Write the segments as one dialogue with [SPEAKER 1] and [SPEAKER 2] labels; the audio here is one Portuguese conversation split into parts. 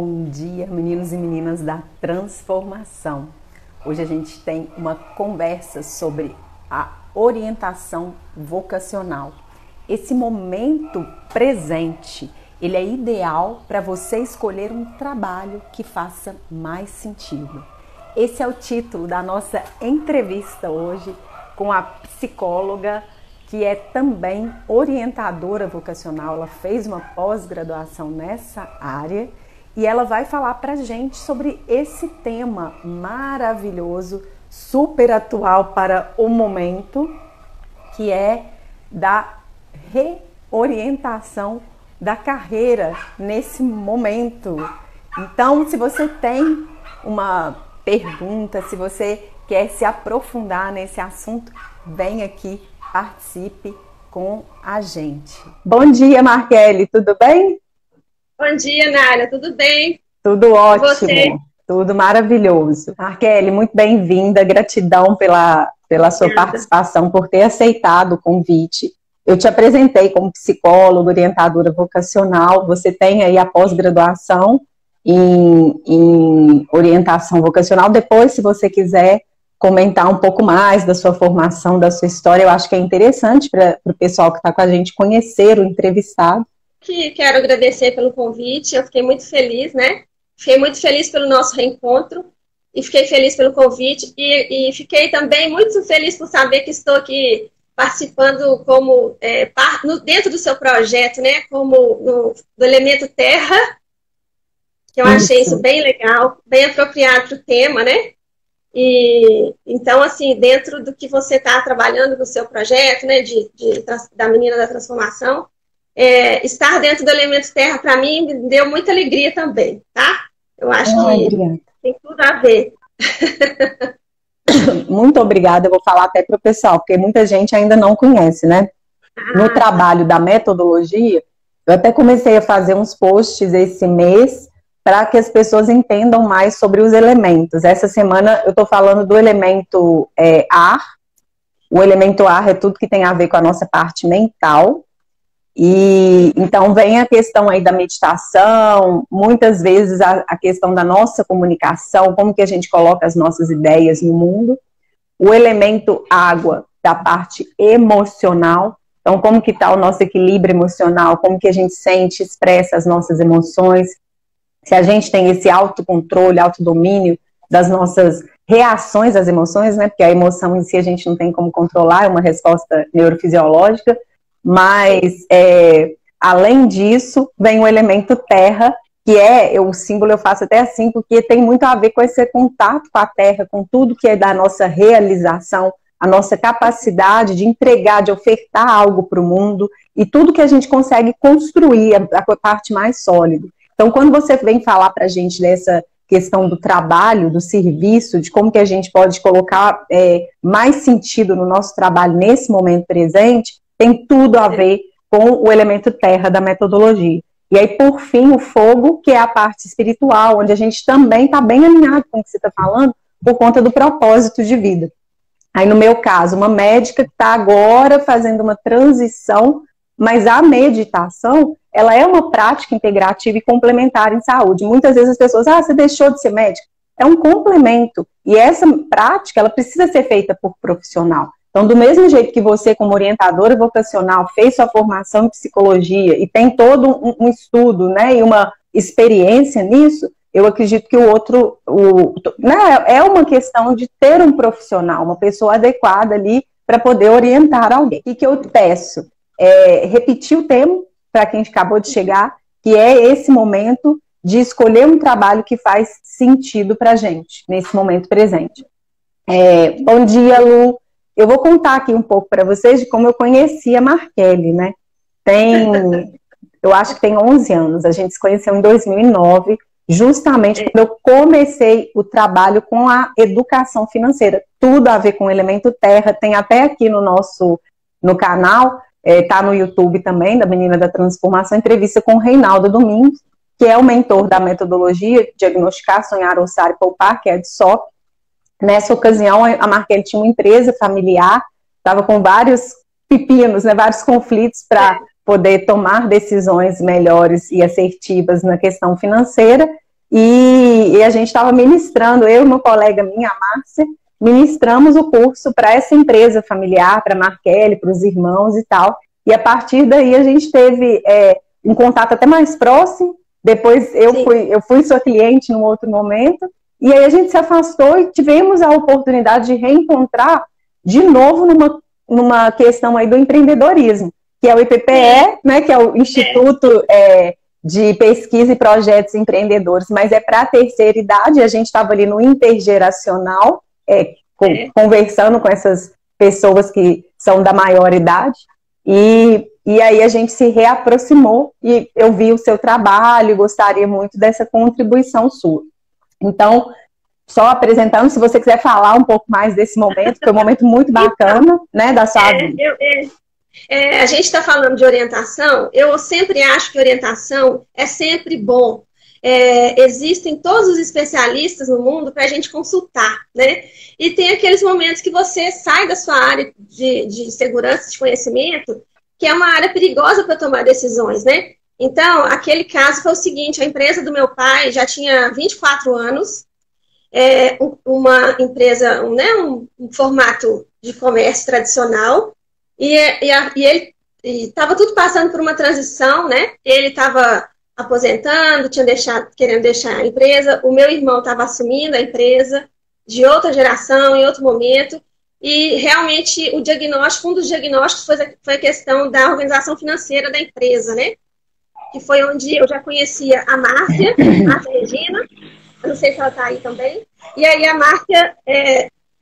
[SPEAKER 1] Bom dia, meninos e meninas da transformação. Hoje a gente tem uma conversa sobre a orientação vocacional. Esse momento presente, ele é ideal para você escolher um trabalho que faça mais sentido. Esse é o título da nossa entrevista hoje com a psicóloga que é também orientadora vocacional. Ela fez uma pós-graduação nessa área e ela vai falar para a gente sobre esse tema maravilhoso, super atual para o momento, que é da reorientação da carreira nesse momento. Então, se você tem uma pergunta, se você quer se aprofundar nesse assunto, vem aqui, participe com a gente. Bom dia, Marquele, tudo bem?
[SPEAKER 2] Bom dia, Nália, tudo bem?
[SPEAKER 1] Tudo ótimo, tudo maravilhoso. Marquele, muito bem-vinda, gratidão pela sua participação, por ter aceitado o convite. Eu te apresentei como psicóloga, orientadora vocacional, você tem aí a pós-graduação em orientação vocacional. Depois, se você quiser comentar um pouco mais da sua formação, da sua história, eu acho que é interessante para o pessoal que está com a gente conhecer o entrevistado.
[SPEAKER 2] Quero agradecer pelo convite, eu fiquei muito feliz, né? Fiquei muito feliz pelo nosso reencontro e fiquei feliz pelo convite e fiquei também muito feliz por saber que estou aqui participando como dentro do seu projeto, né? Como do Elemento Terra, que eu achei isso bem legal, bem apropriado para o tema, né? E então, assim, dentro do que você está trabalhando no seu projeto, né, da Menina da Transformação, estar dentro do Elemento Terra, para mim, me deu muita alegria também, tá? Eu acho que tem tudo a ver.
[SPEAKER 1] Muito obrigada, eu vou falar até para o pessoal, porque muita gente ainda não conhece, né? No trabalho da metodologia, eu até comecei a fazer uns posts esse mês, para que as pessoas entendam mais sobre os elementos. Essa semana eu estou falando do elemento ar. O elemento ar é tudo que tem a ver com a nossa parte mental. E então vem a questão aí da meditação, muitas vezes a questão da nossa comunicação, como que a gente coloca as nossas ideias no mundo. O elemento água, da parte emocional. Então, como que está o nosso equilíbrio emocional, como que a gente sente, expressa as nossas emoções. Se a gente tem esse autocontrole, autodomínio das nossas reações às emoções, né? Porque a emoção em si a gente não tem como controlar, é uma resposta neurofisiológica, mas além disso, vem o elemento terra, que o símbolo eu faço até assim, porque tem muito a ver com esse contato com a terra, com tudo que é da nossa realização, a nossa capacidade de entregar, de ofertar algo para o mundo, e tudo que a gente consegue construir, a parte mais sólida. Então, quando você vem falar para a gente dessa questão do trabalho, do serviço, de como que a gente pode colocar mais sentido no nosso trabalho nesse momento presente, tem tudo a ver com o elemento terra da metodologia. E aí, por fim, o fogo, que é a parte espiritual, onde a gente também está bem alinhado com o que você está falando, por conta do propósito de vida. Aí, no meu caso, uma médica que está agora fazendo uma transição, mas a meditação, ela é uma prática integrativa e complementar em saúde. Muitas vezes as pessoas, você deixou de ser médica. É um complemento. E essa prática, ela precisa ser feita por profissional. Então, do mesmo jeito que você, como orientadora vocacional, fez sua formação em psicologia e tem todo um estudo, né, e uma experiência nisso, eu acredito que é uma questão de ter um profissional, uma pessoa adequada ali para poder orientar alguém. O que eu peço? Repetir o tema para quem acabou de chegar, que é esse momento de escolher um trabalho que faz sentido para a gente, nesse momento presente. Bom dia, Lu. Eu vou contar aqui um pouco para vocês de como eu conheci a Marquele, né? Eu acho que tem 11 anos, a gente se conheceu em 2009, justamente quando eu comecei o trabalho com a educação financeira. Tudo a ver com o elemento terra, tem até aqui no canal, tá no YouTube também, da Menina da Transformação, entrevista com o Reinaldo Domingos, que é o mentor da metodologia Diagnosticar, Sonhar, Ousar e Poupar, que é a DSOP. Nessa ocasião, a Marquele tinha uma empresa familiar, estava com vários pepinos, né, vários conflitos para poder tomar decisões melhores e assertivas na questão financeira, e a gente estava ministrando, eu e uma colega minha, a Márcia, ministramos o curso para essa empresa familiar, para a Marquele, para os irmãos e tal. E a partir daí a gente teve um contato até mais próximo. Depois eu fui sua cliente num outro momento. E aí a gente se afastou e tivemos a oportunidade de reencontrar de novo numa questão aí do empreendedorismo, que é o IPPE, né, que é o Instituto de Pesquisa e Projetos Empreendedores, mas é para a terceira idade. A gente estava ali no intergeracional, conversando com essas pessoas que são da maior idade, e aí a gente se reaproximou e eu vi o seu trabalho e gostaria muito dessa contribuição sua. Então, só apresentando, se você quiser falar um pouco mais desse momento, foi um momento muito bacana, né, da sua vida.
[SPEAKER 2] A gente está falando de orientação, eu sempre acho que orientação é sempre bom. Existem todos os especialistas no mundo para a gente consultar, né? E tem aqueles momentos que você sai da sua área de segurança, de conhecimento, que é uma área perigosa para tomar decisões, né? Então, aquele caso foi o seguinte, a empresa do meu pai já tinha 24 anos, uma empresa, um formato de comércio tradicional, e ele estava tudo passando por uma transição, né? Ele estava aposentando, querendo deixar a empresa, o meu irmão estava assumindo a empresa de outra geração, em outro momento, e realmente um dos diagnósticos foi a questão da organização financeira da empresa, né? Que foi onde eu já conhecia a Márcia Regina, eu não sei se ela está aí também, e aí a Márcia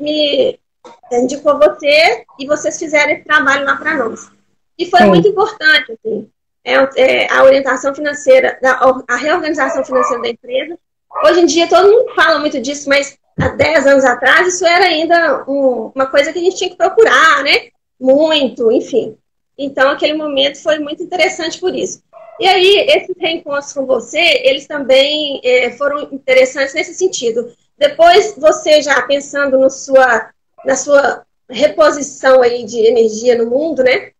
[SPEAKER 2] me indicou você, e vocês fizeram esse trabalho lá para nós. E foi muito importante, assim, a orientação financeira, a reorganização financeira da empresa. Hoje em dia todo mundo fala muito disso, mas há 10 anos atrás isso era ainda uma coisa que a gente tinha que procurar, né? Muito, enfim. Então aquele momento foi muito interessante por isso. E aí esses reencontros com você, eles também foram interessantes nesse sentido. Depois você já pensando na sua reposição aí de energia no mundo, né?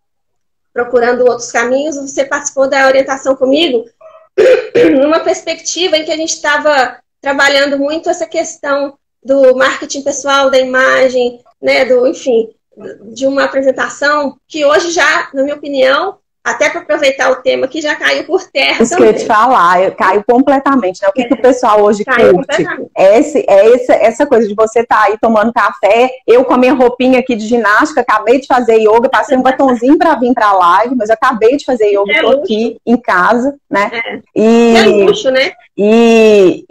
[SPEAKER 2] Procurando outros caminhos, você participou da orientação comigo numa perspectiva em que a gente estava trabalhando muito essa questão do marketing pessoal, da imagem, né, enfim, de uma apresentação que hoje já, na minha opinião, até para aproveitar o tema aqui, já caiu por terra.
[SPEAKER 1] Isso também. Que eu ia te falar, caiu completamente, né? O que o pessoal hoje curte? Essa coisa de você estar aí tomando café, eu com a minha roupinha aqui de ginástica, acabei de fazer yoga, passei um batonzinho para vir para a live, mas eu acabei de fazer yoga, estou aqui em casa, né?
[SPEAKER 2] É luxo, né?
[SPEAKER 1] E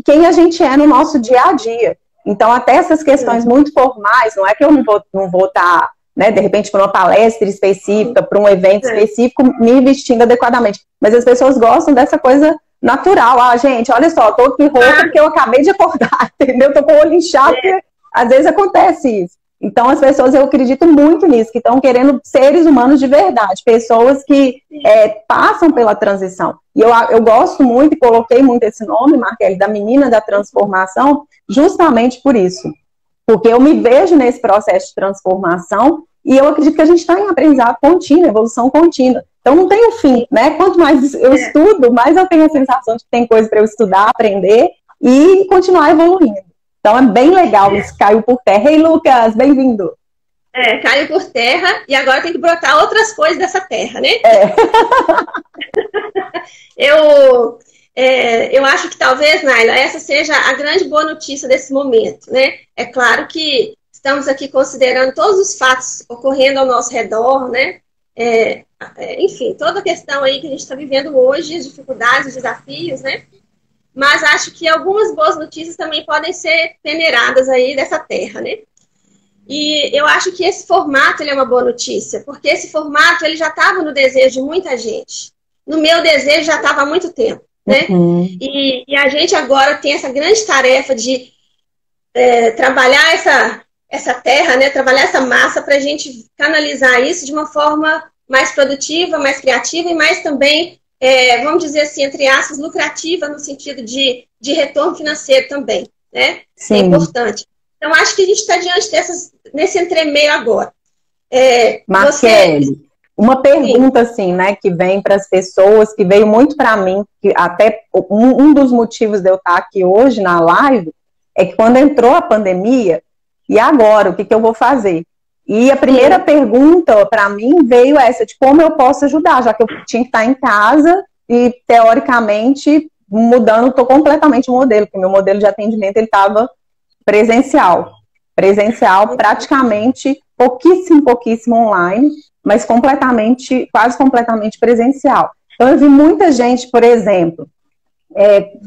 [SPEAKER 1] quem a gente é no nosso dia a dia. Então, até essas questões muito formais, não é que eu não vou estar... né, de repente para uma palestra específica, para um evento específico, me vestindo adequadamente. Mas as pessoas gostam dessa coisa natural. Ah, gente, olha só, tô com roupa porque eu acabei de acordar, entendeu? Tô com o olho inchado, porque às vezes acontece isso. Então as pessoas, eu acredito muito nisso, que estão querendo seres humanos de verdade, pessoas que passam pela transição. E eu gosto muito, e coloquei muito esse nome, Marquele, da menina da transformação, justamente por isso. Porque eu me vejo nesse processo de transformação e eu acredito que a gente está em aprendizado contínuo, evolução contínua. Então não tem um fim, né? Quanto mais eu estudo, mais eu tenho a sensação de que tem coisa para eu estudar, aprender e continuar evoluindo. Então é bem legal, isso caiu por terra. Ei, Lucas, bem-vindo!
[SPEAKER 2] Caiu por terra e agora tem que brotar outras coisas dessa terra, né? Eu acho que talvez, Naila, essa seja a grande boa notícia desse momento, né? É claro que estamos aqui considerando todos os fatos ocorrendo ao nosso redor, né? Enfim, toda a questão aí que a gente está vivendo hoje, as dificuldades, os desafios, né? Mas acho que algumas boas notícias também podem ser peneiradas aí dessa terra, né? E eu acho que esse formato ele é uma boa notícia, porque esse formato ele já estava no desejo de muita gente. No meu desejo já estava há muito tempo. Né? E a gente agora tem essa grande tarefa de trabalhar essa terra, né? Trabalhar essa massa para a gente canalizar isso de uma forma mais produtiva, mais criativa e mais também, vamos dizer assim, entre aspas, lucrativa no sentido de retorno financeiro também, né? Sim. É importante. Então, acho que a gente está diante nesse entremeio agora.
[SPEAKER 1] Marquele, Uma pergunta, assim, né, que vem para as pessoas, que veio muito para mim, que até um dos motivos de eu estar aqui hoje na live, é que quando entrou a pandemia, e agora, o que eu vou fazer? E a primeira pergunta para mim veio essa, de como eu posso ajudar, já que eu tinha que estar em casa e, teoricamente, estou completamente o modelo, porque meu modelo de atendimento ele estava presencial, praticamente pouquíssimo online, mas quase completamente presencial. Então eu vi muita gente, por exemplo,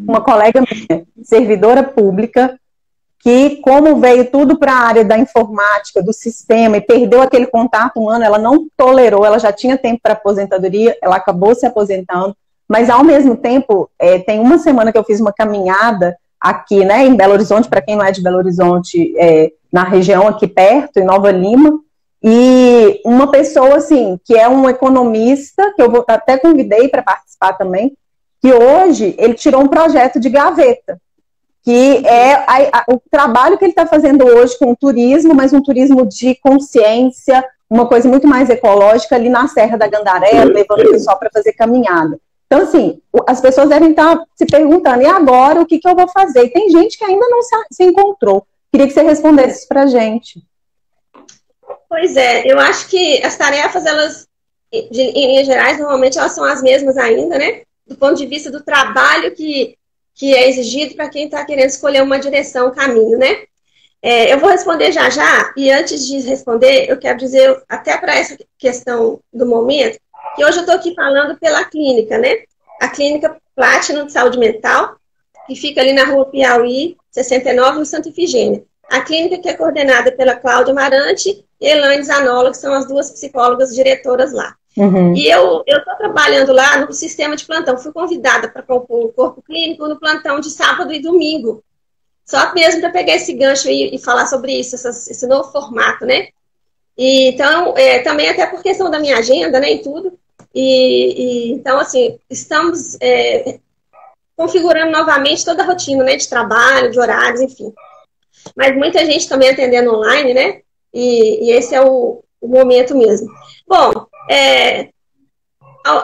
[SPEAKER 1] uma colega minha, servidora pública, que como veio tudo para a área da informática, do sistema, e perdeu aquele contato humano, ela não tolerou, ela já tinha tempo para aposentadoria, ela acabou se aposentando, mas ao mesmo tempo, tem uma semana que eu fiz uma caminhada aqui, né, em Belo Horizonte, para quem não é de Belo Horizonte, na região aqui perto, em Nova Lima, e uma pessoa, assim, que é um economista, que eu até convidei para participar também, que hoje ele tirou um projeto de gaveta, que é o trabalho que ele está fazendo hoje com o turismo, mas um turismo de consciência, uma coisa muito mais ecológica ali na Serra da Gandaré, levando o pessoal para fazer caminhada. Então, assim, as pessoas devem estar se perguntando, e agora, o que eu vou fazer? E tem gente que ainda não se encontrou. Queria que você respondesse isso para a gente.
[SPEAKER 2] Pois é, eu acho que as tarefas, elas, em linhas gerais, normalmente elas são as mesmas ainda, né? Do ponto de vista do trabalho que é exigido para quem está querendo escolher uma direção, um caminho, né? Eu vou responder já, e antes de responder, eu quero dizer, até para essa questão do momento, que hoje eu estou aqui falando pela clínica, né? A Clínica Platinum de Saúde Mental, que fica ali na Rua Piauí, 69, no Santa Ifigênia. A clínica que é coordenada pela Cláudia Amarante e Elaine Zanola, que são as duas psicólogas diretoras lá. Uhum. E eu estou trabalhando lá no sistema de plantão. Fui convidada para compor o corpo clínico no plantão de sábado e domingo. Só mesmo para pegar esse gancho e falar sobre isso, esse novo formato, né? E, então, também até por questão da minha agenda, né, e tudo. Então, assim, estamos configurando novamente toda a rotina, né, de trabalho, de horários, enfim. Mas muita gente também atendendo online, né? E esse é o momento mesmo. Bom,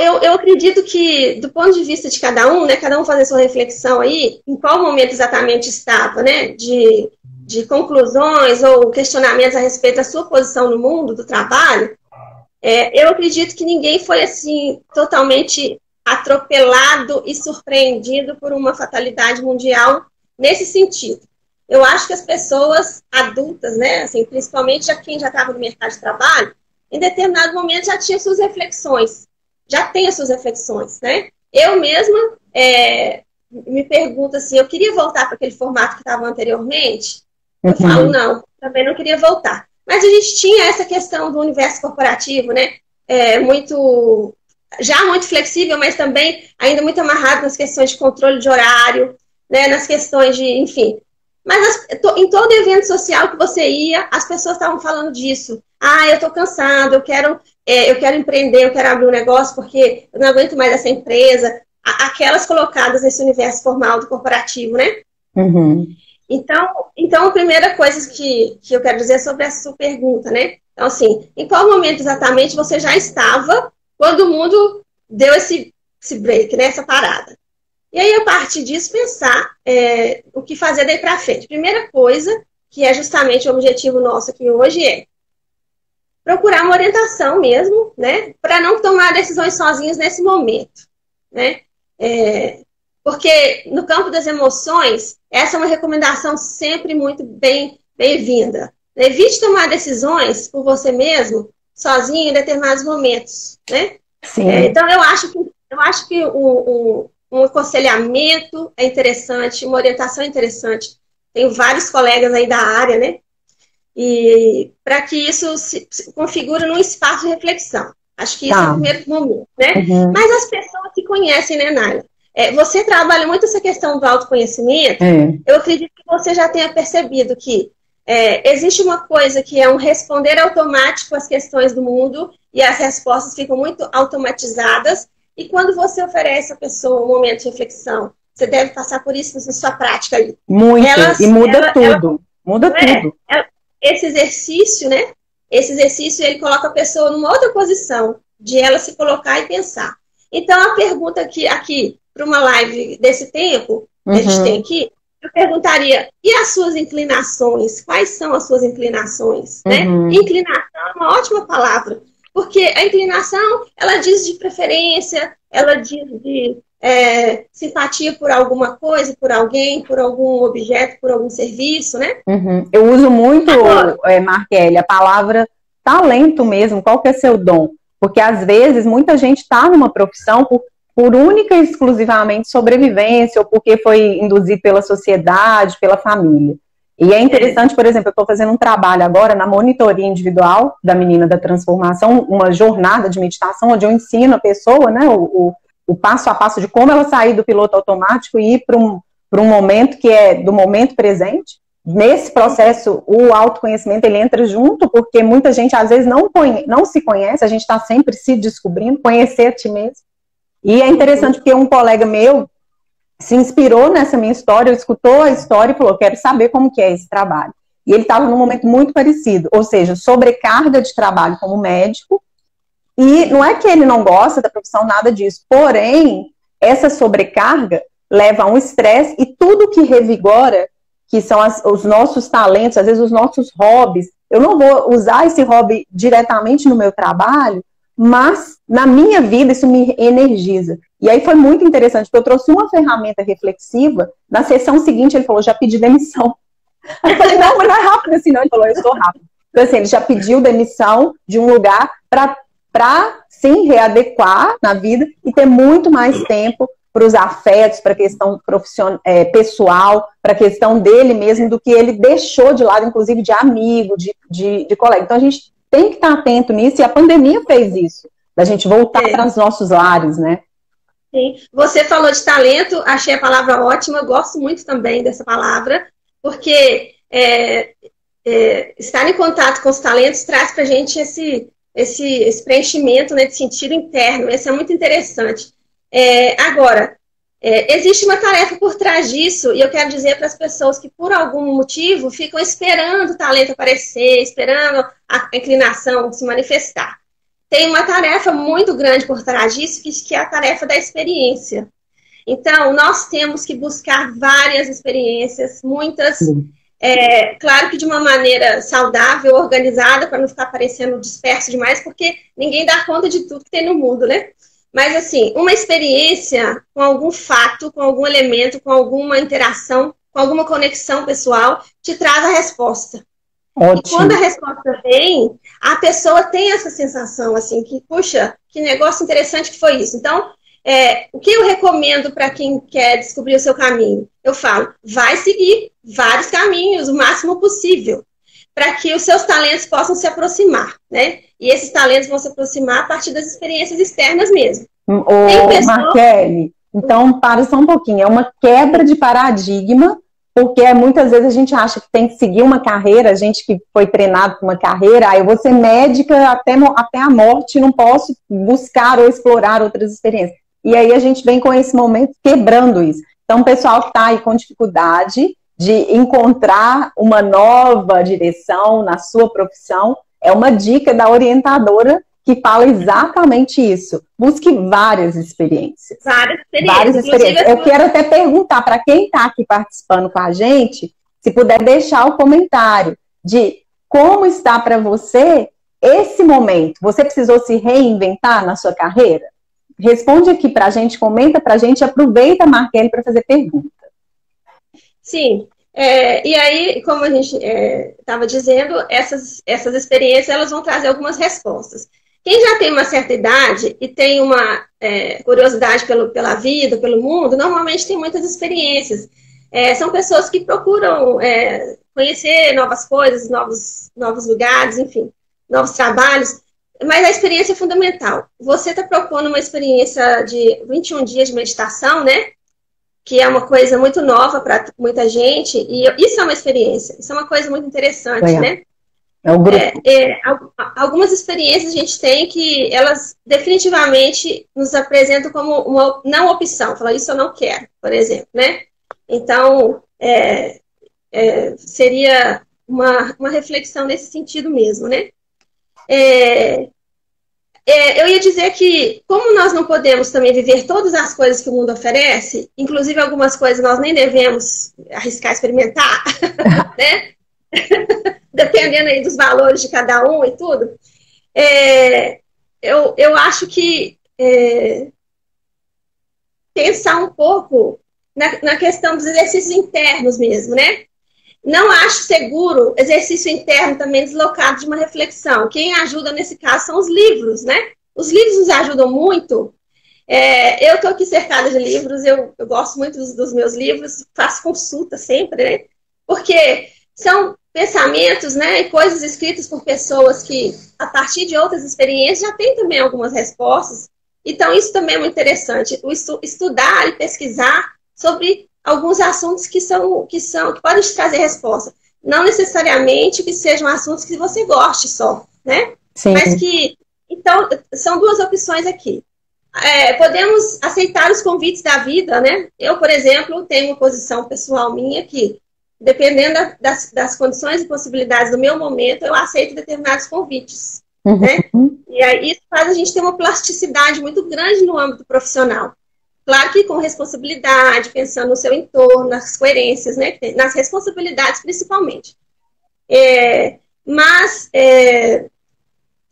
[SPEAKER 2] eu acredito que, do ponto de vista de cada um, né, cada um fazer sua reflexão aí, em qual momento exatamente estava, né, de conclusões ou questionamentos a respeito da sua posição no mundo do trabalho, eu acredito que ninguém foi, assim, totalmente atropelado e surpreendido por uma fatalidade mundial nesse sentido. Eu acho que as pessoas adultas, né, assim, principalmente quem já estava no mercado de trabalho, em determinado momento já tinha suas reflexões, já tem as suas reflexões, né? Eu mesma me pergunto assim, eu queria voltar para aquele formato que estava anteriormente? Eu falo, não, também não queria voltar. Mas a gente tinha essa questão do universo corporativo, né? Muito flexível, mas também ainda muito amarrado nas questões de controle de horário, né? Nas questões de, enfim. Mas em todo evento social que você ia, as pessoas estavam falando disso. Ah, eu estou cansado, eu quero empreender, eu quero abrir um negócio porque eu não aguento mais essa empresa. Aquelas colocadas nesse universo formal do corporativo, né? Uhum. Então, a primeira coisa que eu quero dizer é sobre essa sua pergunta, né? Então, assim, em qual momento exatamente você já estava quando o mundo deu esse break, né? Essa parada. E aí, a partir disso, pensar o que fazer daí para frente. Primeira coisa, que é justamente o objetivo nosso aqui hoje, procurar uma orientação mesmo, né? Para não tomar decisões sozinhos nesse momento, né? Porque no campo das emoções, essa é uma recomendação sempre muito bem-vinda. Evite tomar decisões por você mesmo, sozinho, em determinados momentos, né? Sim. Então, eu acho que um aconselhamento é interessante, uma orientação é interessante. Tenho vários colegas aí da área, né? E para que isso se configure num espaço de reflexão. Acho que isso é o primeiro momento, né? Uhum. Mas as pessoas se conhecem, né, Naila? Você trabalha muito essa questão do autoconhecimento. Eu acredito que você já tenha percebido que existe uma coisa que é um responder automático às questões do mundo e as respostas ficam muito automatizadas. E quando você oferece à pessoa um momento de reflexão, você deve passar por isso na sua prática aí.
[SPEAKER 1] Muito, e muda tudo. Muda tudo.
[SPEAKER 2] Esse exercício, né? Esse exercício, ele coloca a pessoa numa outra posição, de ela se colocar e pensar. Então, a pergunta aqui para uma live desse tempo, que a gente tem aqui, eu perguntaria, e as suas inclinações? Quais são as suas inclinações? Né? Inclinação é uma ótima palavra, porque a inclinação, ela diz de preferência, ela diz de simpatia por alguma coisa, por alguém, por algum objeto, por algum serviço, né?
[SPEAKER 1] Eu uso muito, Marquele, a palavra talento mesmo. Qual que é seu dom? Porque às vezes muita gente está numa profissão por única e exclusivamente sobrevivência, ou porque foi induzido pela sociedade, pela família. E é interessante, por exemplo, eu estou fazendo um trabalho agora na monitoria individual da Menina da Transformação, uma jornada de meditação, onde eu ensino a pessoa, né, o passo a passo de como ela sair do piloto automático e ir para um momento que é do momento presente. Nesse processo, o autoconhecimento, ele entra junto, porque muita gente, às vezes, não se conhece, a gente está sempre se descobrindo, conhecer a ti mesmo. E é interessante porque um colega meu se inspirou nessa minha história, escutou a história e falou, quero saber como que é esse trabalho. E ele estava num momento muito parecido, ou seja, sobrecarga de trabalho como médico, e não é que ele não gosta da profissão, nada disso, porém, essa sobrecarga leva a um estresse e tudo que revigora, que são os nossos talentos, às vezes os nossos hobbies, eu não vou usar esse hobby diretamente no meu trabalho, mas na minha vida isso me energiza. E aí foi muito interessante, porque eu trouxe uma ferramenta reflexiva, na sessão seguinte ele falou, já pedi demissão. Aí eu falei, não, mas não é rápido assim não, ele falou, eu sou rápido. Então assim, ele já pediu demissão de um lugar para sim, readequar na vida e ter muito mais tempo para os afetos, para a questão pessoal, para a questão dele mesmo, do que ele deixou de lado, inclusive de amigo, de colega. Então a gente tem que estar atento nisso, e a pandemia fez isso, da gente voltar para os nossos lares, né?
[SPEAKER 2] Sim. Você falou de talento, achei a palavra ótima, gosto muito também dessa palavra, porque estar em contato com os talentos traz para a gente esse preenchimento, né, de sentido interno. Isso é muito interessante. Agora, existe uma tarefa por trás disso, e eu quero dizer para as pessoas que, por algum motivo, ficam esperando o talento aparecer, esperando a inclinação se manifestar. Tem uma tarefa muito grande por trás disso, que é a tarefa da experiência. Então, nós temos que buscar várias experiências, muitas, claro que de uma maneira saudável, organizada, para não ficar parecendo disperso demais, porque ninguém dá conta de tudo que tem no mundo, né? Mas, assim, uma experiência com algum fato, com algum elemento, com alguma interação, com alguma conexão pessoal, te traz a resposta. Ótimo. E quando a resposta vem, a pessoa tem essa sensação, assim, que, puxa, que negócio interessante que foi isso. Então, o que eu recomendo para quem quer descobrir o seu caminho? Eu falo, vai seguir vários caminhos, o máximo possível, para que os seus talentos possam se aproximar, né? E esses talentos vão se aproximar a partir das experiências externas mesmo.
[SPEAKER 1] Marquele, então, para só um pouquinho, é uma quebra de paradigma, porque muitas vezes a gente acha que tem que seguir uma carreira, a gente que foi treinado para uma carreira, eu vou ser médica até a morte, não posso buscar ou explorar outras experiências. E aí a gente vem com esse momento quebrando isso. Então, o pessoal que está aí com dificuldade de encontrar uma nova direção na sua profissão, é uma dica da orientadora que fala exatamente isso. Busque várias experiências. Várias experiências. Eu quero até perguntar para quem está aqui participando com a gente, se puder deixar o comentário de como está para você esse momento. Você precisou se reinventar na sua carreira? Responde aqui para a gente, comenta para a gente, aproveita, Marquele, para fazer pergunta.
[SPEAKER 2] Sim. E aí, como a gente estava dizendo, essas experiências elas vão trazer algumas respostas. Quem já tem uma certa idade e tem uma curiosidade pela vida, pelo mundo, normalmente tem muitas experiências. São pessoas que procuram conhecer novas coisas, novos lugares, enfim, novos trabalhos. Mas a experiência é fundamental. Você está propondo uma experiência de 21 dias de meditação, né? Que é uma coisa muito nova para muita gente. E isso é uma experiência. Isso é uma coisa muito interessante, né?
[SPEAKER 1] É um grupo.
[SPEAKER 2] Algumas experiências a gente tem que elas definitivamente nos apresentam como uma não opção. Fala, isso eu não quero, por exemplo, né? Então, seria uma reflexão nesse sentido mesmo, né? Eu ia dizer que, como nós não podemos também viver todas as coisas que o mundo oferece, inclusive algumas coisas nós nem devemos arriscar experimentar, né? Dependendo aí dos valores de cada um e tudo, eu acho que pensar um pouco na questão dos exercícios internos mesmo, né? Não acho seguro exercício interno também deslocado de uma reflexão. Quem ajuda nesse caso são os livros, né? Os livros nos ajudam muito. Eu estou aqui cercada de livros, eu gosto muito dos meus livros, faço consulta sempre, né? Porque são pensamentos, né, e coisas escritas por pessoas que, a partir de outras experiências, já têm também algumas respostas. Então, isso também é muito interessante. Estudar e pesquisar sobre alguns assuntos que podem te trazer resposta. Não necessariamente que sejam assuntos que você goste só, né?
[SPEAKER 1] Sim.
[SPEAKER 2] Mas que... Então, são duas opções aqui. Podemos aceitar os convites da vida, né? Eu, por exemplo, tenho uma posição pessoal minha que, dependendo das condições e possibilidades do meu momento, eu aceito determinados convites, né? E aí isso faz a gente ter uma plasticidade muito grande no âmbito profissional. Claro que com responsabilidade, pensando no seu entorno, nas coerências, né? Nas responsabilidades principalmente. Mas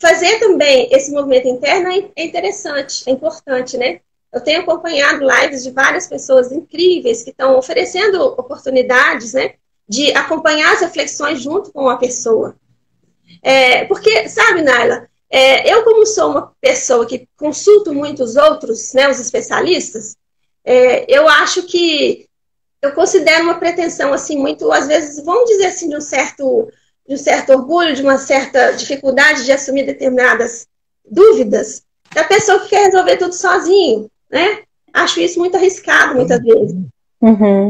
[SPEAKER 2] fazer também esse movimento interno é interessante, é importante, né? Eu tenho acompanhado lives de várias pessoas incríveis que estão oferecendo oportunidades, né, de acompanhar as reflexões junto com a pessoa. Porque, sabe, Naila, eu como sou uma pessoa que consulto muito os outros, né, os especialistas, eu acho que eu considero uma pretensão, assim, muito, às vezes, vamos dizer assim, de um certo orgulho, de uma certa dificuldade de assumir determinadas dúvidas, da pessoa que quer resolver tudo sozinho, né? Acho isso muito arriscado, muitas vezes.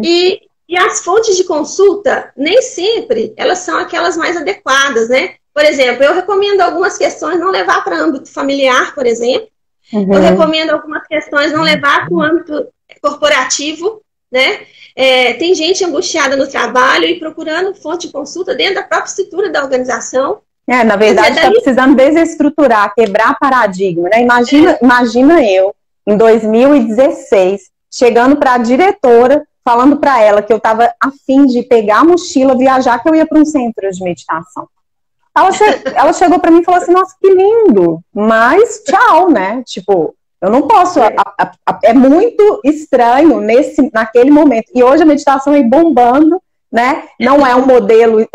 [SPEAKER 2] E as fontes de consulta, nem sempre, elas são aquelas mais adequadas, né? Por exemplo, eu recomendo algumas questões não levar para âmbito familiar, por exemplo. Eu recomendo algumas questões não levar para o âmbito corporativo, né? Tem gente angustiada no trabalho e procurando fonte de consulta dentro da própria estrutura da organização.
[SPEAKER 1] Na verdade, está precisando desestruturar, quebrar paradigma, né? Imagina eu, em 2016, chegando para a diretora, falando para ela que eu estava a fim de pegar a mochila, viajar, que eu ia para um centro de meditação. Ela chegou para mim e falou assim, nossa, que lindo, mas tchau, né? Tipo, eu não posso, é muito estranho naquele momento. E hoje a meditação é bombando, né? Não é um modelo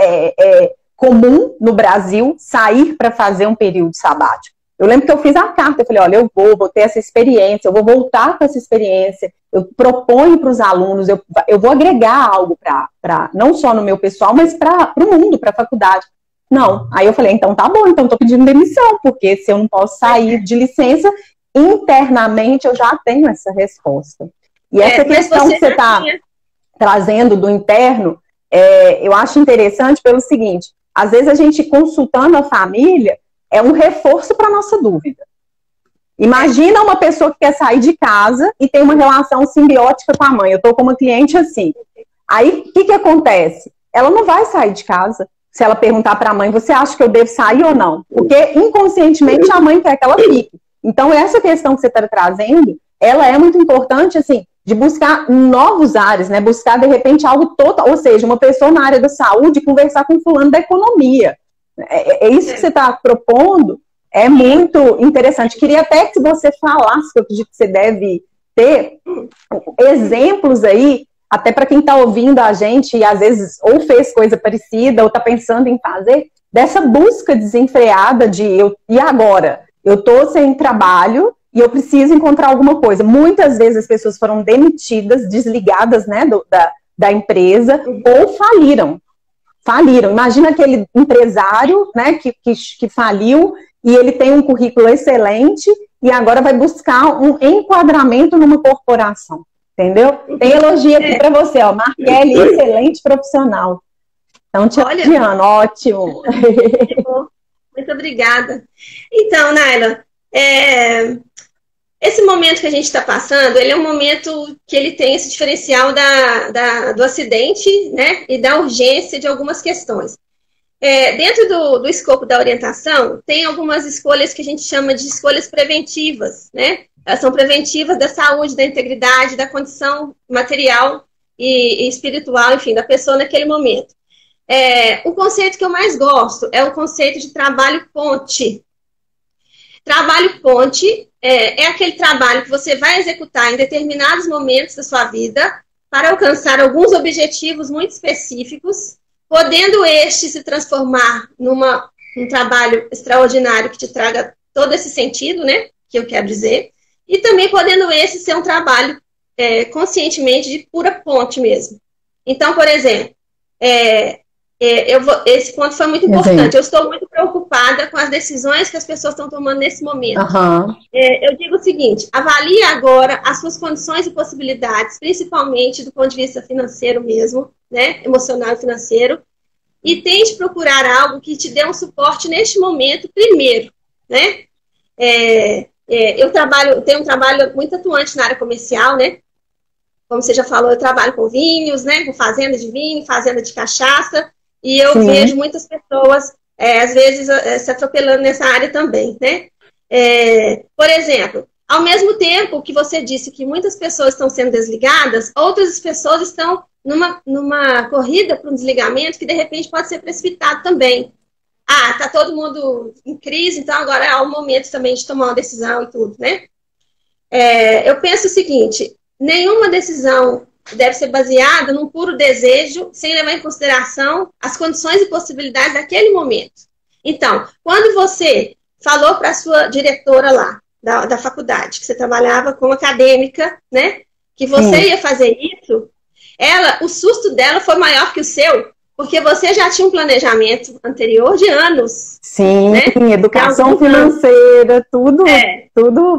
[SPEAKER 1] comum no Brasil sair para fazer um período sabático. Eu lembro que eu fiz a carta, eu falei, olha, eu vou ter essa experiência, eu vou voltar com essa experiência, eu proponho para os alunos, eu vou agregar algo não só no meu pessoal, mas para o mundo, para a faculdade. Não, aí eu falei, então tá bom, então tô pedindo demissão, porque se eu não posso sair de licença, internamente eu já tenho essa resposta. E essa questão que você está trazendo do interno, eu acho interessante pelo seguinte, às vezes a gente consultando a família é um reforço para a nossa dúvida. Imagina uma pessoa que quer sair de casa e tem uma relação simbiótica com a mãe. Eu estou com uma cliente assim. Aí, o que acontece? Ela não vai sair de casa se ela perguntar para a mãe, você acha que eu devo sair ou não? Porque inconscientemente a mãe quer que ela fique. Então, essa questão que você está trazendo, ela é muito importante, assim, de buscar novos ares, né? Buscar, de repente, algo total, ou seja, uma pessoa na área da saúde conversar com fulano da economia. É isso que você está propondo, é muito interessante. Queria até que você falasse, que eu acredito que você deve ter exemplos aí, até para quem está ouvindo a gente e às vezes ou fez coisa parecida ou está pensando em fazer, dessa busca desenfreada de e agora? Eu estou sem trabalho e eu preciso encontrar alguma coisa. Muitas vezes as pessoas foram demitidas, desligadas, né, da empresa ou faliram. Imagina aquele empresário, né, que faliu e ele tem um currículo excelente e agora vai buscar um enquadramento numa corporação, entendeu? Tem elogio aqui para você, ó, Marquele, excelente profissional. Então, te elogiando, ótimo.
[SPEAKER 2] Muito obrigada. Então, Naila, esse momento que a gente está passando, ele é um momento que ele tem esse diferencial do acidente, né, e da urgência de algumas questões. Dentro do escopo da orientação, tem algumas escolhas que a gente chama de escolhas preventivas, né? Elas são preventivas da saúde, da integridade, da condição material e espiritual, enfim, da pessoa naquele momento. O conceito que eu mais gosto é o conceito de trabalho ponte. Trabalho ponte é aquele trabalho que você vai executar em determinados momentos da sua vida para alcançar alguns objetivos muito específicos, podendo este se transformar num trabalho extraordinário que te traga todo esse sentido, né, que eu quero dizer, e também podendo esse ser um trabalho conscientemente de pura ponte mesmo. Então, por exemplo, esse ponto foi muito importante. Eu estou muito preocupada com as decisões que as pessoas estão tomando nesse momento. Eu digo o seguinte, avalie agora as suas condições e possibilidades, principalmente do ponto de vista financeiro mesmo, né, emocional e financeiro, e tente procurar algo que te dê um suporte neste momento primeiro, né? Eu tenho um trabalho muito atuante na área comercial, né? Como você já falou, eu trabalho com vinhos, né? Com fazenda de vinho, fazenda de cachaça, e eu vejo muitas pessoas, às vezes, se atropelando nessa área também, né? Por exemplo, ao mesmo tempo que você disse que muitas pessoas estão sendo desligadas, outras pessoas estão numa corrida para um desligamento que, de repente, pode ser precipitado também. Tá todo mundo em crise, então agora é o momento também de tomar uma decisão e tudo, né? Eu penso o seguinte, nenhuma decisão deve ser baseada num puro desejo, sem levar em consideração as condições e possibilidades daquele momento. Então, quando você falou para a sua diretora lá, da faculdade, que você trabalhava como acadêmica, né? Que você ia fazer isso, o susto dela foi maior que o seu, porque você já tinha um planejamento anterior de anos.
[SPEAKER 1] Sim, né? Educação financeira, tudo